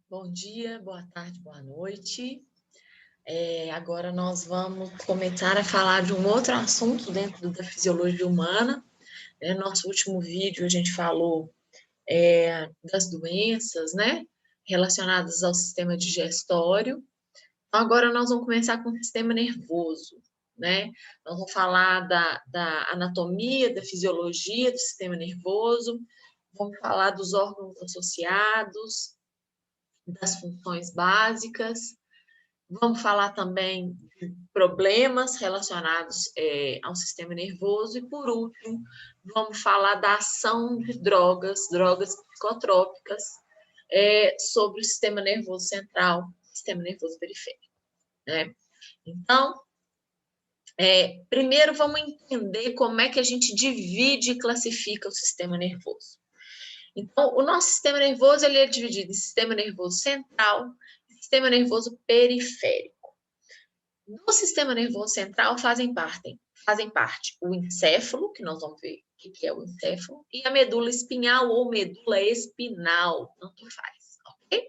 Bom dia, boa tarde, boa noite. Agora nós vamos começar a falar de um outro assunto dentro da fisiologia humana. No nosso último vídeo a gente falou das doenças, né, relacionadas ao sistema digestório. Então, agora nós vamos começar com o sistema nervoso, né? Nós vamos falar da anatomia, da fisiologia do sistema nervoso, vamos falar dos órgãos associados, das funções básicas. Vamos falar também de problemas relacionados ao sistema nervoso e, por último, vamos falar da ação de drogas psicotrópicas, sobre o sistema nervoso central, sistema nervoso periférico, né? Então, primeiro vamos entender como é que a gente divide e classifica o sistema nervoso. Então, o nosso sistema nervoso ele é dividido em sistema nervoso central e sistema nervoso periférico. Do sistema nervoso central fazem parte o encéfalo, que nós vamos ver o que é o encéfalo, e a medula espinhal ou medula espinal, tanto faz, ok?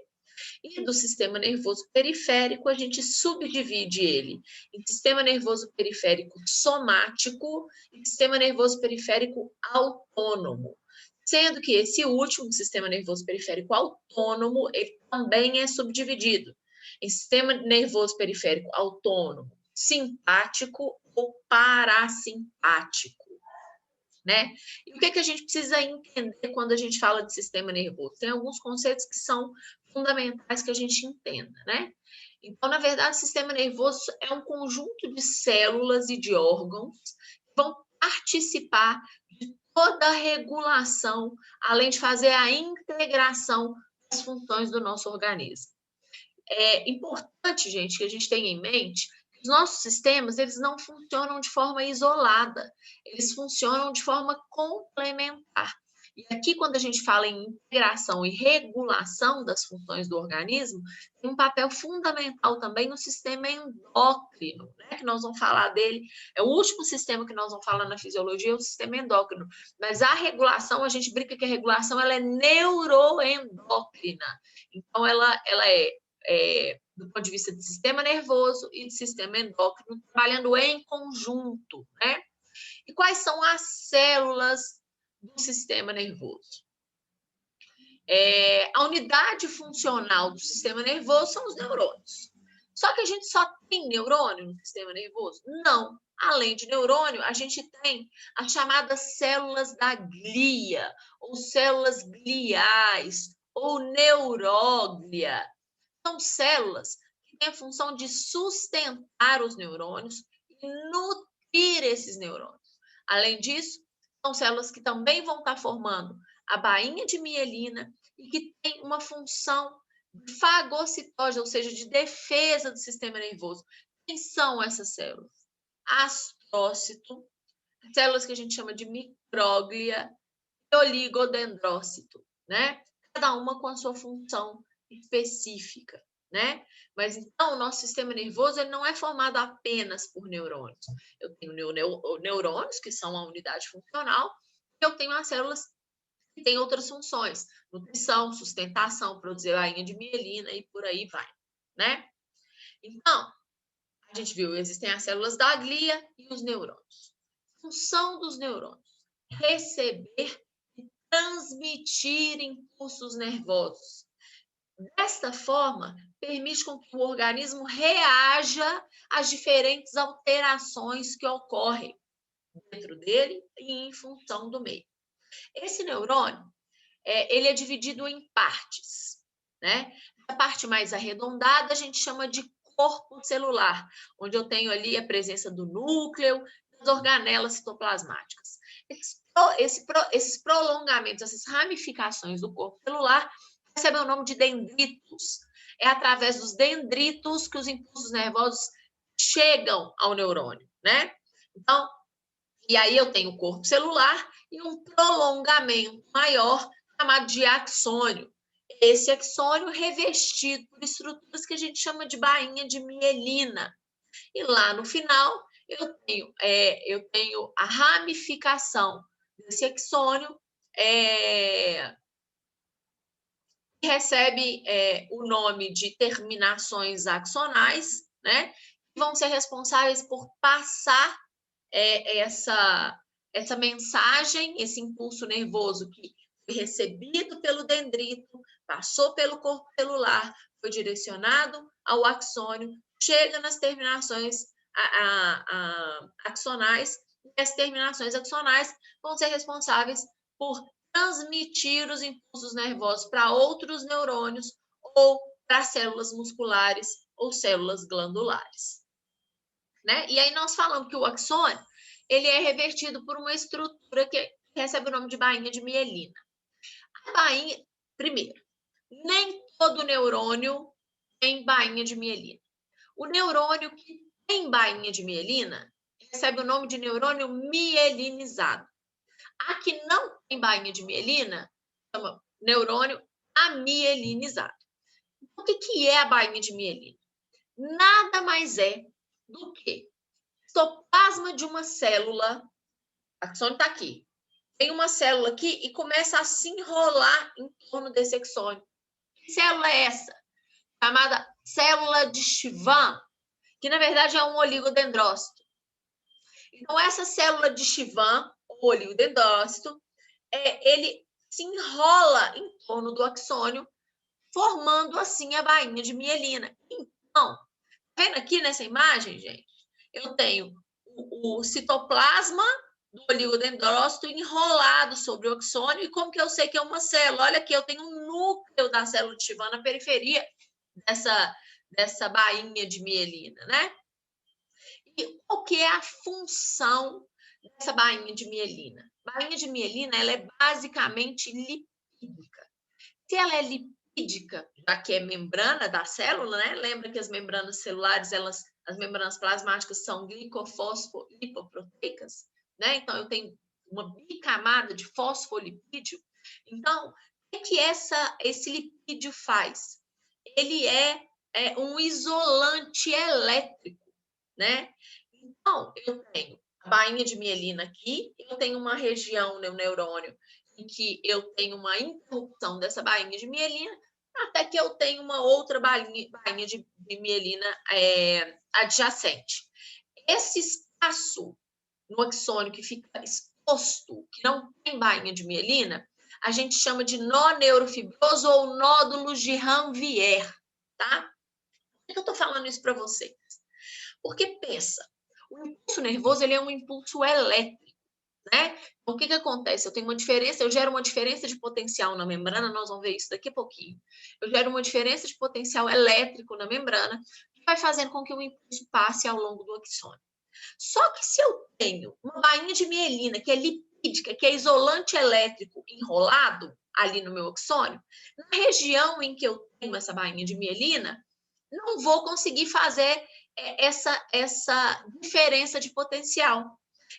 E do sistema nervoso periférico, a gente subdivide ele em sistema nervoso periférico somático e sistema nervoso periférico autônomo. Sendo que esse último, sistema nervoso periférico autônomo, ele também é subdividido em sistema nervoso periférico autônomo, simpático ou parasimpático, né? E o que a gente precisa entender quando a gente fala de sistema nervoso? Tem alguns conceitos que são fundamentais que a gente entenda, né? Então, na verdade, o sistema nervoso é um conjunto de células e de órgãos que vão participar de toda a regulação, além de fazer a integração das funções do nosso organismo. É importante, gente, que a gente tenha em mente que os nossos sistemas, eles não funcionam de forma isolada, eles funcionam de forma complementar. E aqui, quando a gente fala em integração e regulação das funções do organismo, tem um papel fundamental também no sistema endócrino, né? Que nós vamos falar dele, é o último sistema que nós vamos falar na fisiologia, é o sistema endócrino. Mas a regulação, a gente brinca que a regulação ela é neuroendócrina. Então, ela do ponto de vista do sistema nervoso e do sistema endócrino, trabalhando em conjunto, né? E quais são as células do sistema nervoso? A unidade funcional do sistema nervoso são os neurônios. Só que a gente só tem neurônio no sistema nervoso? Não. Além de neurônio, a gente tem as chamadas células da glia, ou células gliais, ou neuróglia. São células que têm a função de sustentar os neurônios e nutrir esses neurônios. Além disso, são células que também vão estar formando a bainha de mielina e que tem uma função de fagocitose, ou seja, de defesa do sistema nervoso. Quem são essas células? Astrócito, células que a gente chama de micróglia e oligodendrócito, né? Cada uma com a sua função específica, né? Mas então o nosso sistema nervoso ele não é formado apenas por neurônios. Eu tenho neurônios, que são a unidade funcional, e eu tenho as células que têm outras funções, nutrição, sustentação, produzir bainha de mielina e por aí vai, né? Então, a gente viu, existem as células da glia e os neurônios. Função dos neurônios: receber e transmitir impulsos nervosos. Desta forma, permite com que o organismo reaja às diferentes alterações que ocorrem dentro dele e em função do meio. Esse neurônio, ele é dividido em partes, né? A parte mais arredondada a gente chama de corpo celular, onde eu tenho ali a presença do núcleo, das organelas citoplasmáticas. Esses prolongamentos, essas ramificações do corpo celular recebem o nome de dendritos. É através dos dendritos que os impulsos nervosos chegam ao neurônio, né? Então, e aí eu tenho o corpo celular e um prolongamento maior chamado de axônio. Esse axônio revestido por estruturas que a gente chama de bainha de mielina. E lá no final eu tenho a ramificação desse axônio que recebe o nome de terminações axonais, né? Que vão ser responsáveis por passar essa mensagem, esse impulso nervoso que foi recebido pelo dendrito, passou pelo corpo celular, foi direcionado ao axônio, chega nas terminações axonais, e as terminações axonais vão ser responsáveis por transmitir os impulsos nervosos para outros neurônios ou para células musculares ou células glandulares. Né? E aí nós falamos que o axônio ele é revertido por uma estrutura que recebe o nome de bainha de mielina. A bainha, primeiro, nem todo neurônio tem bainha de mielina. O neurônio que tem bainha de mielina recebe o nome de neurônio mielinizado. A que não tem bainha de mielina chama neurônio amielinizado. O que é a bainha de mielina? Nada mais é do que citoplasma de uma célula. A axônio está aqui. Tem uma célula aqui e começa a se enrolar em torno desse axônio. Que célula é essa? Chamada célula de Schwann, que na verdade é um oligodendrócito. Então, essa célula de Schwann, o oligodendrócito, ele se enrola em torno do axônio, formando assim a bainha de mielina. Então, vendo aqui nessa imagem, gente, eu tenho o citoplasma do oligodendrócito enrolado sobre o axônio. E como que eu sei que é uma célula? Olha aqui, eu tenho um núcleo da célula de Schwann na periferia dessa bainha de mielina, né? E qual que é a função dessa bainha de mielina? A bainha de mielina, ela é basicamente lipídica. Se ela é lipídica, já que é membrana da célula, né? Lembra que as membranas celulares, as membranas plasmáticas são glicofosfolipoproteicas, né? Então, eu tenho uma bicamada de fosfolipídio. Então, o que esse lipídio faz? Ele é um isolante elétrico, né? Então, eu tenho a bainha de mielina aqui, eu tenho uma região no neurônio em que eu tenho uma interrupção dessa bainha de mielina, até que eu tenho uma outra bainha de mielina adjacente. Esse espaço no axônio que fica exposto, que não tem bainha de mielina, a gente chama de nó neurofibroso ou nódulos de Ranvier, tá? Por que eu estou falando isso para vocês? Porque pensa, o impulso nervoso ele é um impulso elétrico, né? Então, o que acontece? Eu gero uma diferença de potencial na membrana, nós vamos ver isso daqui a pouquinho. Eu gero uma diferença de potencial elétrico na membrana, que vai fazendo com que o impulso passe ao longo do axônio. Só que se eu tenho uma bainha de mielina, que é lipídica, que é isolante elétrico enrolado ali no meu axônio, na região em que eu tenho essa bainha de mielina, não vou conseguir fazer essa diferença de potencial.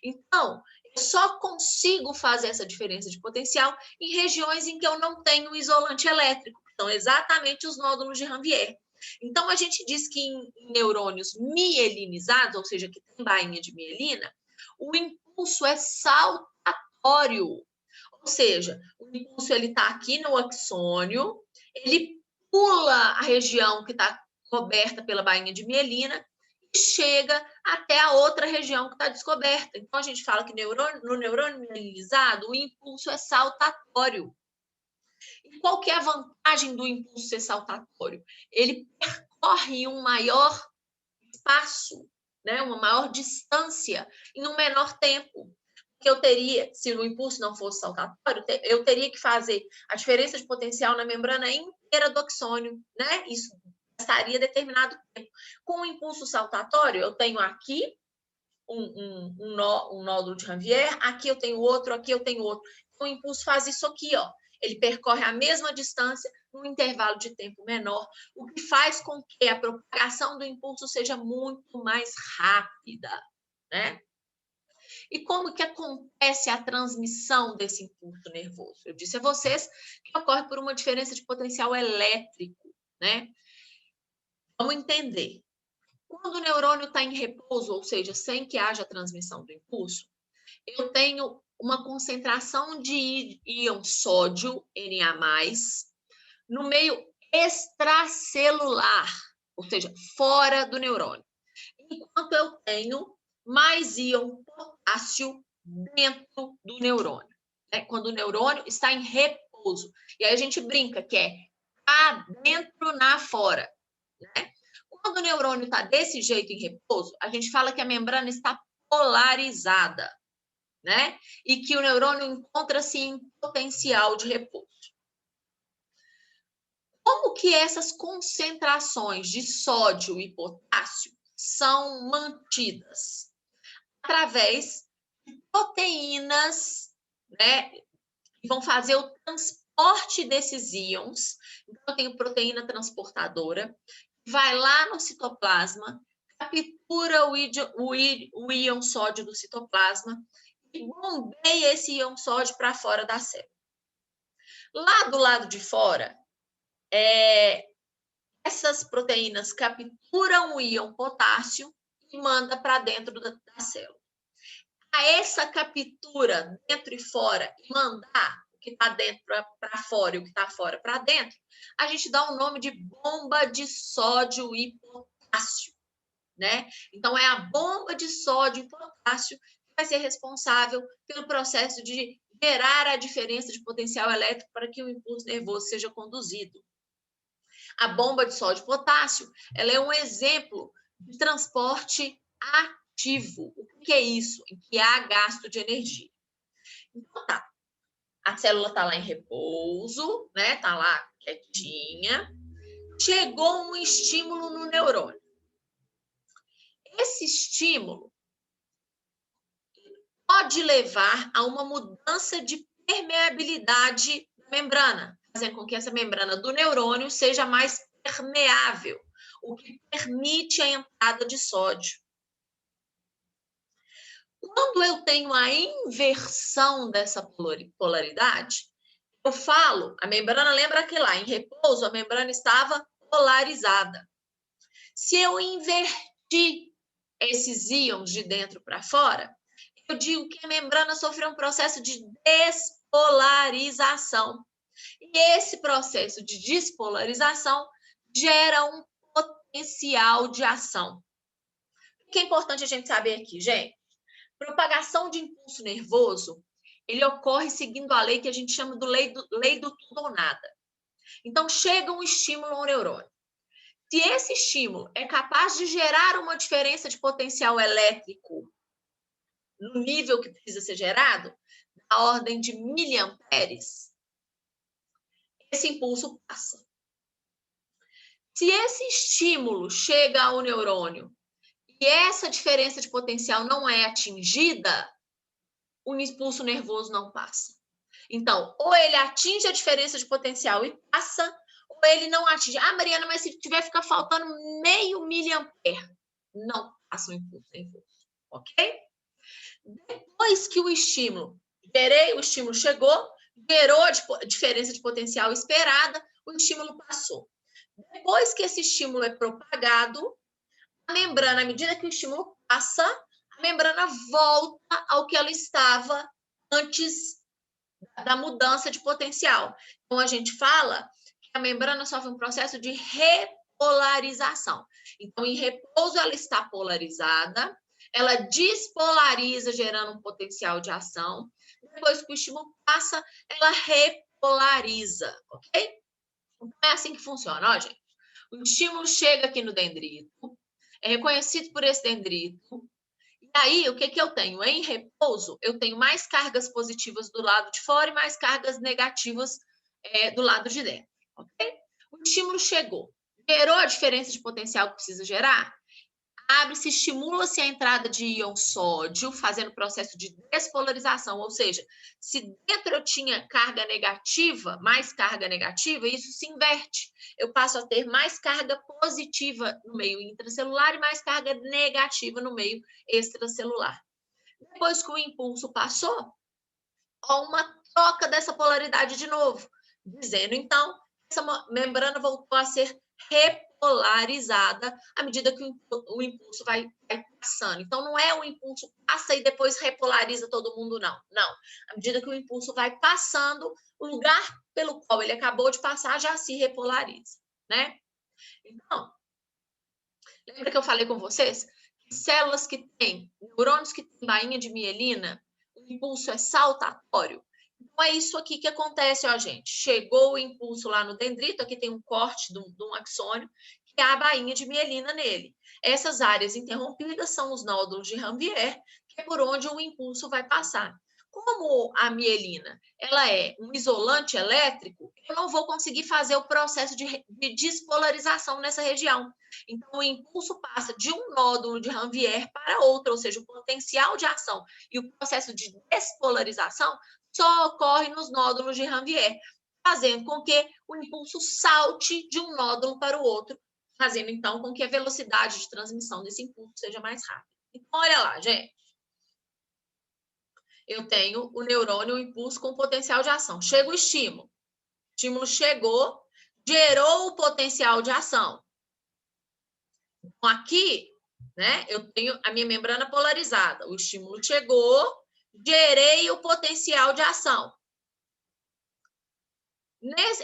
Então, eu só consigo fazer essa diferença de potencial em regiões em que eu não tenho isolante elétrico. São exatamente os nódulos de Ranvier. Então, a gente diz que em neurônios mielinizados, ou seja, que tem bainha de mielina, o impulso é saltatório. Ou seja, o impulso está aqui no axônio, ele pula a região que está coberta pela bainha de mielina e chega até a outra região que está descoberta. Então, a gente fala que no neurônio mielinizado, o impulso é saltatório. E qual que é a vantagem do impulso ser saltatório? Ele percorre um maior espaço, né? Uma maior distância em um menor tempo. Que eu teria, se o impulso não fosse saltatório, eu teria que fazer a diferença de potencial na membrana inteira do axônio, né? Isso gastaria determinado tempo. Com o impulso saltatório, eu tenho aqui um nódulo de Ranvier, aqui eu tenho outro, aqui eu tenho outro. Então, o impulso faz isso aqui, ó. Ele percorre a mesma distância num intervalo de tempo menor, o que faz com que a propagação do impulso seja muito mais rápida, né? E como que acontece a transmissão desse impulso nervoso? Eu disse a vocês que ocorre por uma diferença de potencial elétrico, né? Vamos entender. Quando o neurônio está em repouso, ou seja, sem que haja transmissão do impulso, eu tenho uma concentração de íon sódio, Na+, no meio extracelular, ou seja, fora do neurônio. Enquanto eu tenho mais íon potássio dentro do neurônio, né? Quando o neurônio está em repouso. E aí a gente brinca que é adentro na fora, né? Quando o neurônio está desse jeito em repouso, a gente fala que a membrana está polarizada, né? E que o neurônio encontra-se em potencial de repouso. Como que essas concentrações de sódio e potássio são mantidas? Através de proteínas, né, que vão fazer o transporte desses íons. Então, eu tenho proteína transportadora, vai lá no citoplasma, captura o íon sódio do citoplasma e bombeia esse íon sódio para fora da célula. Lá do lado de fora, essas proteínas capturam o íon potássio e manda para dentro da célula. A essa captura dentro e fora e mandar o que está dentro para fora e o que está fora para dentro, a gente dá o nome de bomba de sódio e potássio, né? Então, é a bomba de sódio e potássio que vai ser responsável pelo processo de gerar a diferença de potencial elétrico para que o impulso nervoso seja conduzido. A bomba de sódio e potássio, ela é um exemplo de transporte ativo. O que é isso? Em que há gasto de energia. Então, tá. A célula está lá em repouso, né? Está lá quietinha. Chegou um estímulo no neurônio. Esse estímulo pode levar a uma mudança de permeabilidade da membrana, fazendo com que essa membrana do neurônio seja mais permeável, o que permite a entrada de sódio. Quando eu tenho a inversão dessa polaridade, eu falo, a membrana, lembra que lá em repouso a membrana estava polarizada. Se eu inverti esses íons de dentro para fora, eu digo que a membrana sofreu um processo de despolarização. E esse processo de despolarização gera um potencial de ação. O que é importante a gente saber aqui, gente? Propagação de impulso nervoso, ele ocorre seguindo a lei que a gente chama de lei do tudo ou nada. Então, chega um estímulo ao neurônio. Se esse estímulo é capaz de gerar uma diferença de potencial elétrico no nível que precisa ser gerado, da ordem de miliamperes, esse impulso passa. Se esse estímulo chega ao neurônio e essa diferença de potencial não é atingida, o impulso nervoso não passa. Então, ou ele atinge a diferença de potencial e passa, ou ele não atinge. Ah, Mariana, mas se tiver ficar faltando meio miliampere, não passa o impulso nervoso, ok? Depois que o estímulo chegou, gerou a diferença de potencial esperada, o estímulo passou. Depois que esse estímulo é propagado, a membrana, à medida que o estímulo passa, a membrana volta ao que ela estava antes da mudança de potencial. Então, a gente fala que a membrana sofre um processo de repolarização. Então, em repouso, ela está polarizada, ela despolariza, gerando um potencial de ação. Depois que o estímulo passa, ela repolariza, ok? Então, é assim que funciona, ó, gente. O estímulo chega aqui no dendrito, é reconhecido por esse dendrito, e aí, o que eu tenho? Em repouso, eu tenho mais cargas positivas do lado de fora e mais cargas negativas do lado de dentro, ok? O estímulo chegou, gerou a diferença de potencial que precisa gerar, abre-se, estimula-se a entrada de íon sódio, fazendo o processo de despolarização, ou seja, se dentro eu tinha carga negativa, mais carga negativa, isso se inverte. Eu passo a ter mais carga positiva no meio intracelular e mais carga negativa no meio extracelular. Depois que o impulso passou, há uma troca dessa polaridade de novo, dizendo, então, essa membrana voltou a ser repolarizada à medida que o impulso vai passando. Então, não é o impulso passa e depois repolariza todo mundo, não. Não. À medida que o impulso vai passando, o lugar pelo qual ele acabou de passar já se repolariza, né? Então, lembra que eu falei com vocês? Células que têm, neurônios que têm bainha de mielina, o impulso é saltatório. Então, é isso aqui que acontece, ó, gente. Chegou o impulso lá no dendrito, aqui tem um corte de um axônio, que é a bainha de mielina nele. Essas áreas interrompidas são os nódulos de Ranvier, que é por onde o impulso vai passar. Como a mielina ela é um isolante elétrico, eu não vou conseguir fazer o processo de despolarização nessa região. Então, o impulso passa de um nódulo de Ranvier para outro, ou seja, o potencial de ação e o processo de despolarização só ocorre nos nódulos de Ranvier, fazendo com que o impulso salte de um nódulo para o outro, fazendo então com que a velocidade de transmissão desse impulso seja mais rápida. Então, olha lá, gente. Eu tenho o neurônio, o impulso com potencial de ação. Chega o estímulo chegou, gerou o potencial de ação. Então, aqui, né, eu tenho a minha membrana polarizada. O estímulo chegou, gerei o potencial de ação.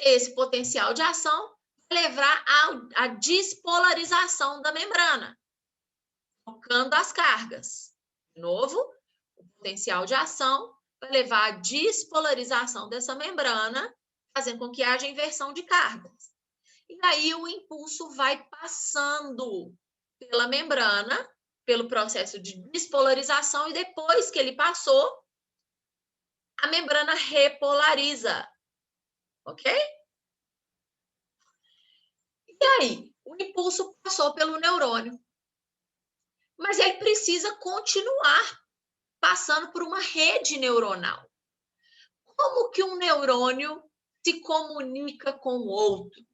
Esse potencial de ação vai levar à despolarização da membrana, trocando as cargas. De novo, o potencial de ação vai levar à despolarização dessa membrana, fazendo com que haja inversão de cargas. E aí o impulso vai passando pela membrana, pelo processo de despolarização, e depois que ele passou, a membrana repolariza. Ok? E aí, o impulso passou pelo neurônio. Mas ele precisa continuar passando por uma rede neuronal. Como que um neurônio se comunica com o outro?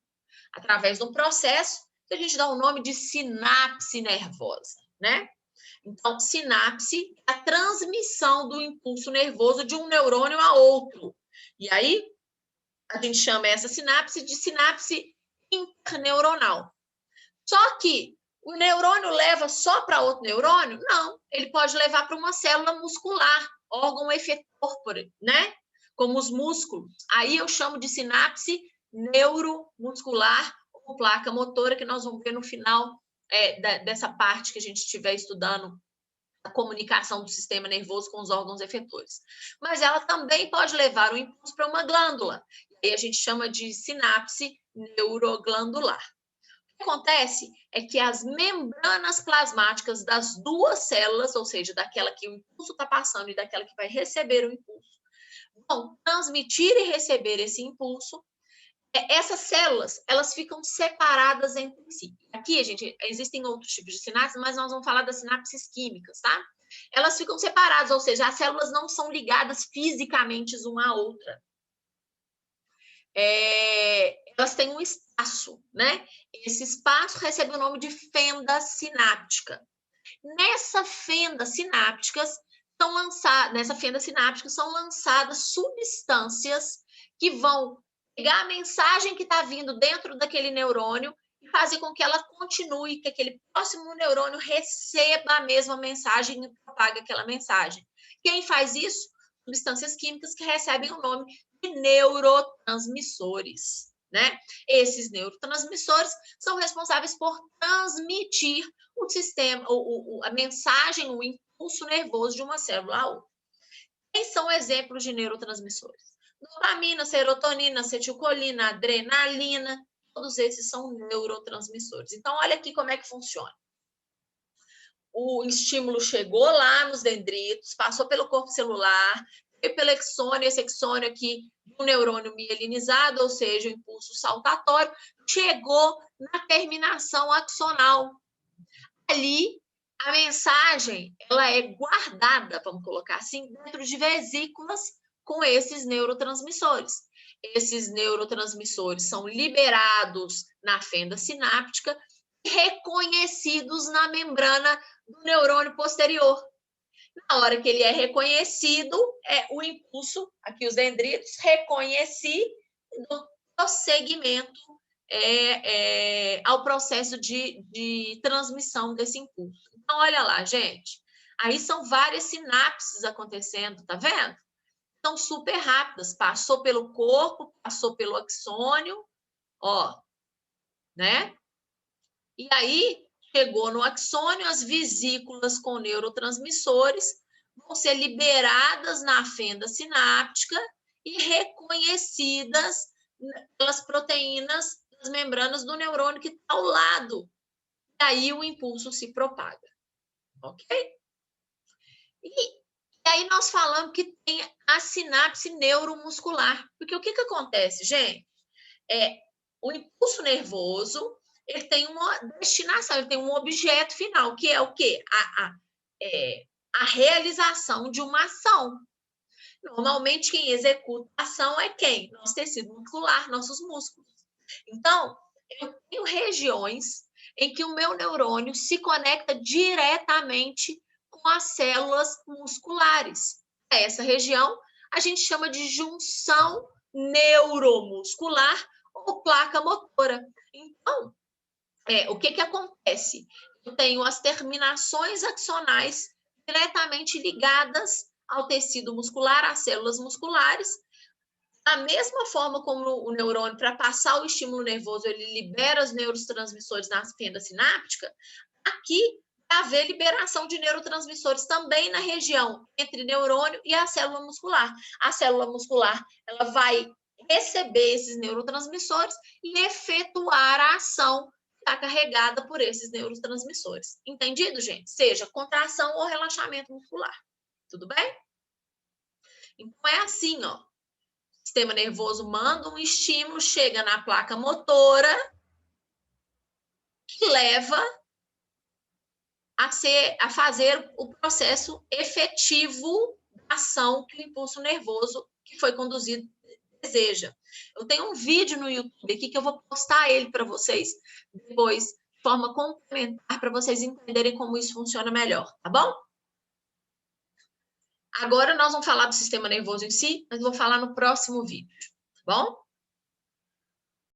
Através de um processo que a gente dá o nome de sinapse nervosa, né? Então, sinapse é a transmissão do impulso nervoso de um neurônio a outro. E aí, a gente chama essa sinapse de sinapse interneuronal. Só que o neurônio leva só para outro neurônio? Não, ele pode levar para uma célula muscular, órgão efetor, né? Como os músculos. Aí eu chamo de sinapse neuromuscular ou placa motora, que nós vamos ver no final dessa parte que a gente estiver estudando a comunicação do sistema nervoso com os órgãos efetores. Mas ela também pode levar o impulso para uma glândula. E aí a gente chama de sinapse neuroglandular. O que acontece é que as membranas plasmáticas das duas células, ou seja, daquela que o impulso está passando e daquela que vai receber o impulso, vão transmitir e receber esse impulso. Essas células, elas ficam separadas entre si. Aqui, gente, existem outros tipos de sinapses, mas nós vamos falar das sinapses químicas, tá? Elas ficam separadas, ou seja, as células não são ligadas fisicamente uma à outra. Elas têm um espaço, né? Esse espaço recebe o nome de fenda sináptica. Nessa fenda sináptica são lançadas substâncias que vão pegar a mensagem que está vindo dentro daquele neurônio e fazer com que ela continue, que aquele próximo neurônio receba a mesma mensagem e propague aquela mensagem. Quem faz isso? Substâncias químicas que recebem o nome de neurotransmissores, né? Esses neurotransmissores são responsáveis por transmitir o sistema, a mensagem, o impulso nervoso de uma célula a outra. Quem são exemplos de neurotransmissores? Dopamina, serotonina, acetilcolina, adrenalina, todos esses são neurotransmissores. Então, olha aqui como é que funciona. O estímulo chegou lá nos dendritos, passou pelo corpo celular, veio pelo exônio, esse exônio aqui do neurônio mielinizado, ou seja, o impulso saltatório, chegou na terminação axonal. Ali, a mensagem ela é guardada, vamos colocar assim, dentro de vesículas com esses neurotransmissores. Esses neurotransmissores são liberados na fenda sináptica e reconhecidos na membrana do neurônio posterior. Na hora que ele é reconhecido, o impulso, aqui os dendritos, reconheci do prosseguimento ao processo de transmissão desse impulso. Então, olha lá, gente. Aí são várias sinapses acontecendo, tá vendo? São super rápidas. Passou pelo corpo, passou pelo axônio, ó, né? E aí, chegou no axônio, as vesículas com neurotransmissores vão ser liberadas na fenda sináptica e reconhecidas pelas proteínas das membranas do neurônio que está ao lado. E aí o impulso se propaga. Ok? E aí nós falamos que tem a sinapse neuromuscular. Porque o que acontece, gente? O impulso nervoso, ele tem uma destinação, ele tem um objeto final, que é o quê? A realização de uma ação. Normalmente, quem executa a ação é quem? Nosso tecido muscular, nossos músculos. Então, eu tenho regiões em que o meu neurônio se conecta diretamente com as células musculares. Essa região a gente chama de junção neuromuscular ou placa motora. Então, o que acontece? Eu tenho as terminações axonais diretamente ligadas ao tecido muscular, às células musculares. Da mesma forma como o neurônio, para passar o estímulo nervoso, ele libera os neurotransmissores na fenda sináptica, aqui vai haver liberação de neurotransmissores também na região entre neurônio e a célula muscular. A célula muscular, ela vai receber esses neurotransmissores e efetuar a ação que está carregada por esses neurotransmissores. Entendido, gente? Seja contração ou relaxamento muscular. Tudo bem? Então, é assim, ó. O sistema nervoso manda um estímulo, chega na placa motora, que leva a fazer o processo efetivo da ação que o impulso nervoso que foi conduzido deseja. Eu tenho um vídeo no YouTube aqui que eu vou postar ele para vocês depois, de forma complementar, para vocês entenderem como isso funciona melhor, tá bom? Agora nós vamos falar do sistema nervoso em si, mas vou falar no próximo vídeo, tá bom?